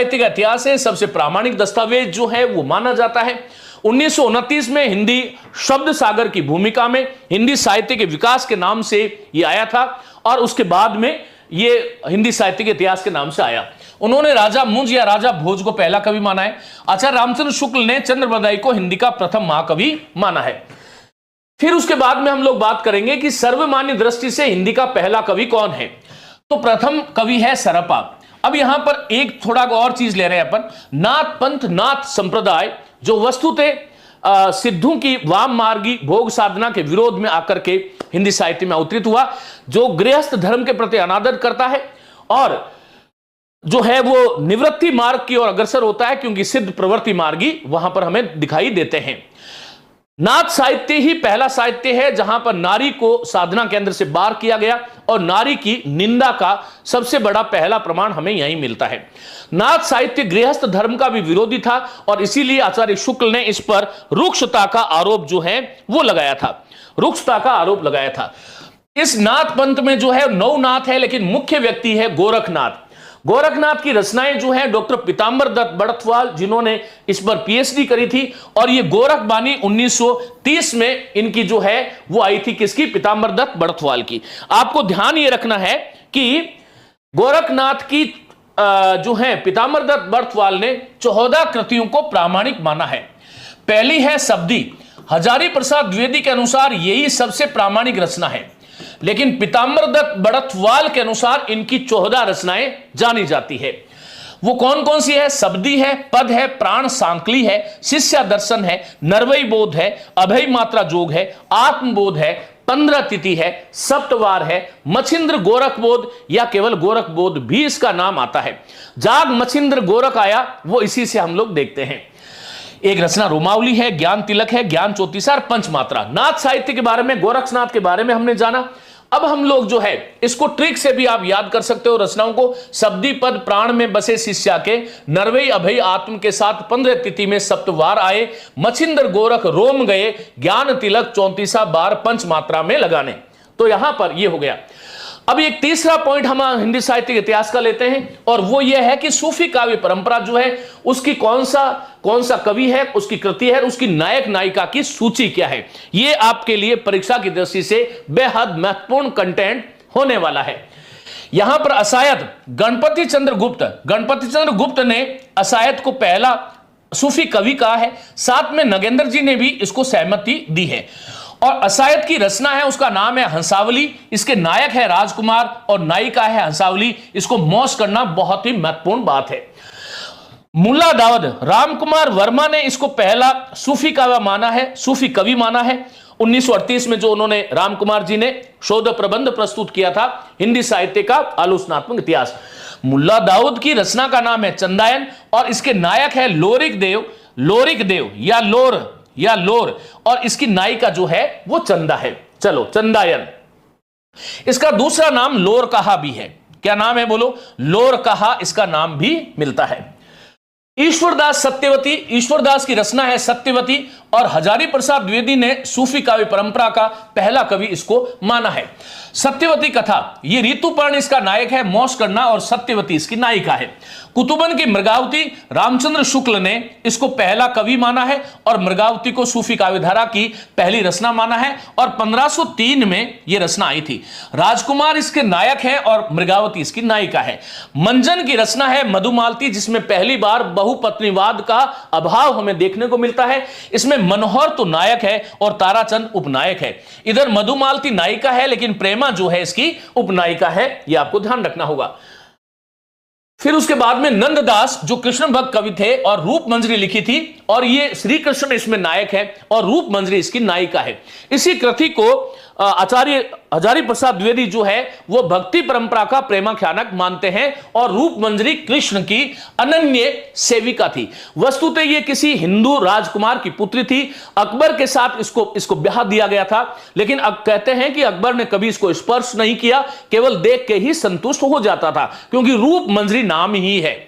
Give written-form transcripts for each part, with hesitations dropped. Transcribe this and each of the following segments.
साहित्य का इतिहास है, सबसे प्रामाणिक दस्तावेज जो है वो माना जाता है। 1929 में हिंदी शब्द सागर की भूमिका में हिंदी साहित्य के विकास के नाम से ये आया था और उसके बाद में ये हिंदी साहित्य के इतिहास के नाम से आया। उन्होंने राजा मुंज या राजा भोज को पहला कवि माना है। आचार्य रामचंद्र शुक्ल ने चंद्रबरदाई को हिंदी का प्रथम महाकवि माना है। फिर उसके बाद में हम लोग बात करेंगे कि सर्वमान्य दृष्टि से हिंदी का पहला कवि कौन है। तो प्रथम कवि है सरपा। अब यहां पर एक थोड़ा और चीज ले रहे हैं अपन, नाथ पंथ नाथ संप्रदाय जो वस्तुतः सिद्धों की वाम मार्गी भोग साधना के विरोध में आकर के हिंदी साहित्य में अवतरित हुआ, जो गृहस्थ धर्म के प्रति अनादर करता है और जो है वो निवृत्ति मार्ग की ओर अग्रसर होता है, क्योंकि सिद्ध प्रवृत्ति मार्गी वहां पर हमें दिखाई देते हैं। नाथ साहित्य ही पहला साहित्य है जहां पर नारी को साधना केंद्र से बाहर किया गया और नारी की निंदा का सबसे बड़ा पहला प्रमाण हमें यहीं मिलता है। नाथ साहित्य गृहस्थ धर्म का भी विरोधी था और इसीलिए आचार्य शुक्ल ने इस पर रुक्षता का आरोप जो है वो लगाया था, रुक्षता का आरोप लगाया था। इस नाथ पंथ में जो है 9 नाथ है, लेकिन मुख्य व्यक्ति है गोरखनाथ। गोरखनाथ की रचनाएं जो है डॉक्टर पीतांबर दत्त बड़थवाल जिन्होंने इस पर पीएचडी करी थी, और ये गोरख बानी 1930 में इनकी जो है वो आई थी, किसकी, पीतांबर दत्त बड़थवाल की। आपको ध्यान ये रखना है कि गोरखनाथ की जो है पीतांबर दत्त बड़थवाल ने 14 कृतियों को प्रामाणिक माना है। पहली है शब्दी। हजारी प्रसाद द्विवेदी के अनुसार यही सबसे प्रामाणिक रचना है, लेकिन पीतांबर दत्त बड़थवाल के अनुसार इनकी 14 रचनाएं जानी जाती है। वो कौन कौन सी है? शब्दी है, पद है, प्राण सांकली है, शिष्या दर्शन है, नरवई बोध है, अभय मात्रा जोग है, आत्मबोध है, 15 तिथि है, सप्तवार है, मछिंद्र गोरख बोध या केवल गोरख बोध भी इसका नाम आता है। जाग मछिंद्र गोरख आया वो इसी से हम लोग देखते हैं। एक रचना रोमावली है, ज्ञान तिलक है, ज्ञान चौतीसार, पंचमात्रा। नाथ साहित्य के बारे में, गोरखनाथ के बारे में हमने जाना। अब हम लोग जो है इसको ट्रिक से भी आप याद कर सकते हो रचनाओं को। शब्दी पद प्राण में बसे शिष्या के, नरवई अभय आत्म के साथ 15 तिथि में सप्तवार आए, मछिंद्र गोरख रोम गए, ज्ञान तिलक 34 बार पंचमात्रा में लगाने। तो यहां पर ये हो गया। अब एक तीसरा पॉइंट हम हिंदी साहित्य के इतिहास का लेते हैं और वो ये है कि सूफी काव्य परंपरा जो है उसकी कौन सा कवि है, उसकी कृति है, उसकी नायक नायिका की सूची क्या है। ये आपके लिए परीक्षा की दृष्टि से बेहद महत्वपूर्ण कंटेंट होने वाला है। यहां पर असायद गणपति चंद्र गुप्त ने असायद को पहला सूफी कवि कहा है। साथ में नगेंद्र जी ने भी इसको सहमति दी है। और असायद की रचना है, उसका नाम है हंसावली। इसके नायक है राजकुमार और नायिका है हंसावली। इसको मौज करना बहुत ही महत्वपूर्ण बात है। मुल्ला दाऊद रामकुमार वर्मा ने इसको पहला सूफी काव्य माना है, सूफी कवि माना है। 1938 में जो उन्होंने रामकुमार जी ने शोध प्रबंध प्रस्तुत किया था हिंदी साहित्य का आलोचनात्मक इतिहास। मुल्ला दाऊद की रचना का नाम है चंदायन और इसके नायक है लोरिक देव या लोर और इसकी नायिका जो है वो चंदा है। चलो, चंदायन। इसका दूसरा नाम लोर कहा भी है। क्या नाम है बोलो? लोर कहा इसका नाम भी मिलता है। ईश्वरदास की रचना है सत्यवती और हजारी प्रसाद द्विवेदी ने सूफी काव्य परंपरा का पहला कवि इसको माना है। सत्यवती कथा, ये ऋतुपर्ण इसका नायक है, मौज करना, और सत्यवती इसकी नायिका है। कुतुबन की मृगावती रामचंद्र शुक्ल ने इसको पहला कवि माना है और मृगावती को सूफी काव्यधारा की पहली रचना माना है और 1503 में यह रचना आई थी। राजकुमार इसके नायक है और मृगावती इसकी नायिका है। मंजन की रचना है मधुमालती, जिसमें पहली बार बहुपत्नीवाद का अभाव हमें देखने को मिलता है। इसमें मनोहर तो नायक है और ताराचंद उपनायक है। इधर मधुमालती नायिका है लेकिन प्रेमा जो है इसकी उपनायिका है, यह आपको ध्यान रखना होगा। फिर उसके बाद में नंददास जो कृष्ण भक्त कवि थे और रूप मंजरी लिखी थी और ये श्री कृष्ण इसमें नायक है और रूप मंजरी इसकी नायिका है। इसी कृति को आचार्य हजारी प्रसाद द्विवेदी जो है वो भक्ति परंपरा का प्रेमाख्यानक मानते हैं और रूप मंजरी कृष्ण की अनन्य सेविका थी। वस्तुतः ये किसी हिंदू राजकुमार की पुत्री थी। अकबर के साथ इसको ब्याह दिया गया था, लेकिन अब कहते हैं कि अकबर ने कभी इसको स्पर्श नहीं किया, केवल देख के ही संतुष्ट हो जाता था क्योंकि रूप मंजरी नाम ही है।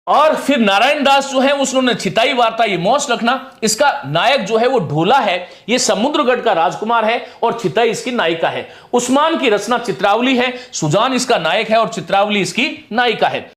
और फिर नारायण दास जो है उसने छिताई वार्ता, ये मौज रखना, इसका नायक जो है वो ढोला है, ये समुद्रगढ़ का राजकुमार है और छिताई इसकी नायिका है। उस्मान की रचना चित्रावली है, सुजान इसका नायक है और चित्रावली इसकी नायिका है।